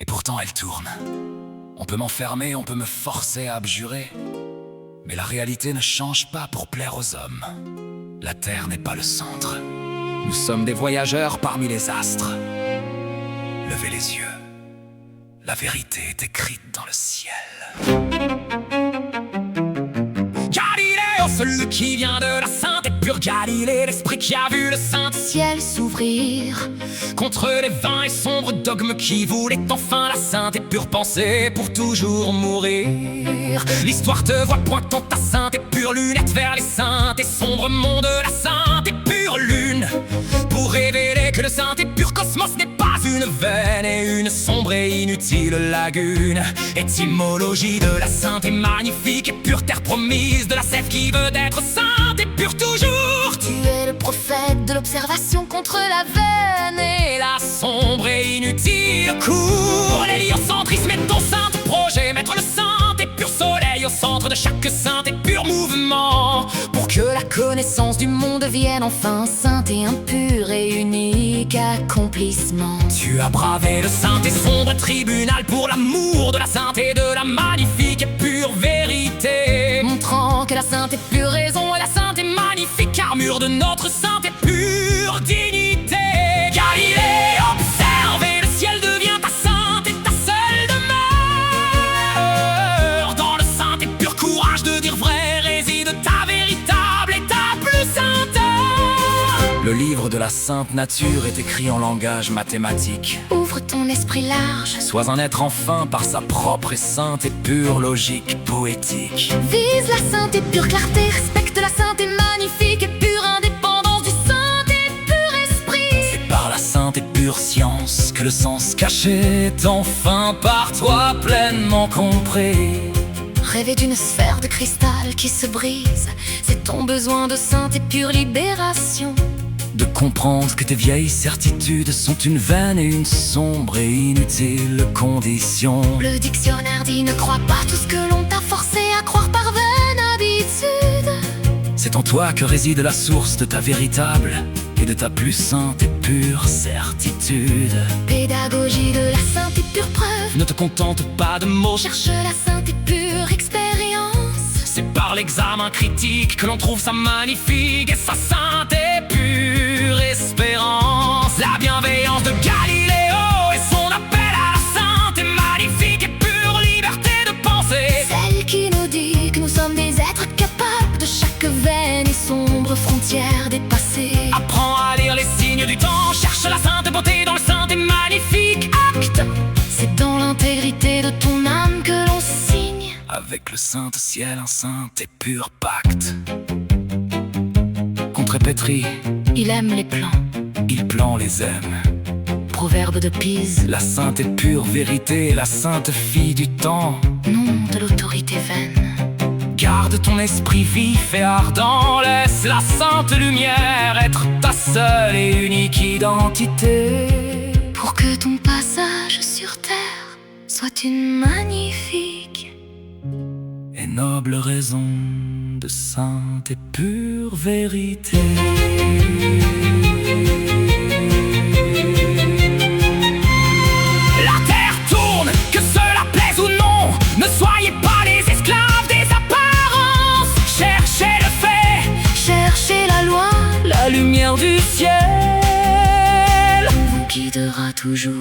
Et pourtant elle tourne. On peut m'enfermer, on peut me forcer à abjurer, mais la réalité ne change pas pour plaire aux hommes. La terre n'est pas le centre. Nous sommes des voyageurs parmi les astres. Levez les yeux. La vérité est écrite dans le ciel. Galilée, celui qui vient de la sainte et pure Galilée, l'esprit qui a vu le saint ciel s'ouvrir contre les vains et sombres dogmes qui voulaient enfin la sainte et pure pensée pour toujours mourir. L'histoire te voit pointant ta sainte et pure lunette vers les saintes et sombres mondes de la sainte et pure lune, pour révéler que le saint et pur cosmos n'est pas une vaine et une sombre et inutile lagune. Étymologie de la sainte et magnifique et pure terre promise de la sève qui veut d'être sainte et pure toujours. Tu es le prophète de l'observation contre la veine et la sombre et inutile cour. L'héliocentrisme est ton saint projet, mettre le saint et pur soleil au centre de chaque saint et pur mouvement, pour que la connaissance du monde devienne enfin sainte et impure et unique accomplissement. Tu as bravé le saint et sombre tribunal pour l'amour de la sainte et de la magnifique et pure vérité, montrant que la sainte et pure raison et la sainte et magnifique armure de notre sainte et pure dignité. Galilée, observe et le ciel devient ta sainte et ta seule demeure. Dans le saint et pur courage de dire vrai réside ta véritable et ta plus sainte heure. Le livre de la sainte nature est écrit en langage mathématique. Ouvre ton esprit large. Sois un être enfin par sa propre et sainte et pure logique poétique. Vise la sainte et pure clarté, respecte la sainte et magnifique et pure indépendance du saint et pur esprit. C'est par la sainte et pure science que le sens caché est enfin par toi pleinement compris. Rêver d'une sphère de cristal qui se brise, c'est ton besoin de sainte et pure libération. De comprendre que tes vieilles certitudes sont une vaine et une sombre et inutile condition. Le dictionnaire dit ne crois pas tout ce que l'on t'a forcé à croire par vaine habitude. C'est en toi que réside la source de ta véritable et de ta plus sainte et pure certitude. Pédagogie de la sainte et pure preuve. Ne te contente pas de mots, cherche la sainte et pure expérience. C'est par l'examen critique que l'on trouve sa magnifique et sa sainte et pure espérance. La bienveillance de Galiléo et son appel à la sainte et magnifique et pure liberté de penser. Celle qui nous dit que nous sommes des êtres capables de chaque vaine et sombre frontière dépassée. Apprends à lire les signes du temps, cherche la sainte beauté dans le saint et magnifique acte. C'est dans l'intégrité de ton âme que l'on signe avec le saint ciel un saint et pur pacte. Contrepétrie, il aime les plans, il plan les aime. Proverbe de Pise, la sainte et pure vérité, la sainte fille du temps, nom de l'autorité vaine. Garde ton esprit vif et ardent, laisse la sainte lumière être ta seule et unique identité, pour que ton passage sur terre soit une magnifique et noble raison de sainte et pure vérité. La terre tourne, que cela plaise ou non, ne soyez pas les esclaves des apparences. Cherchez le fait, cherchez la loi, la lumière du ciel vous guidera toujours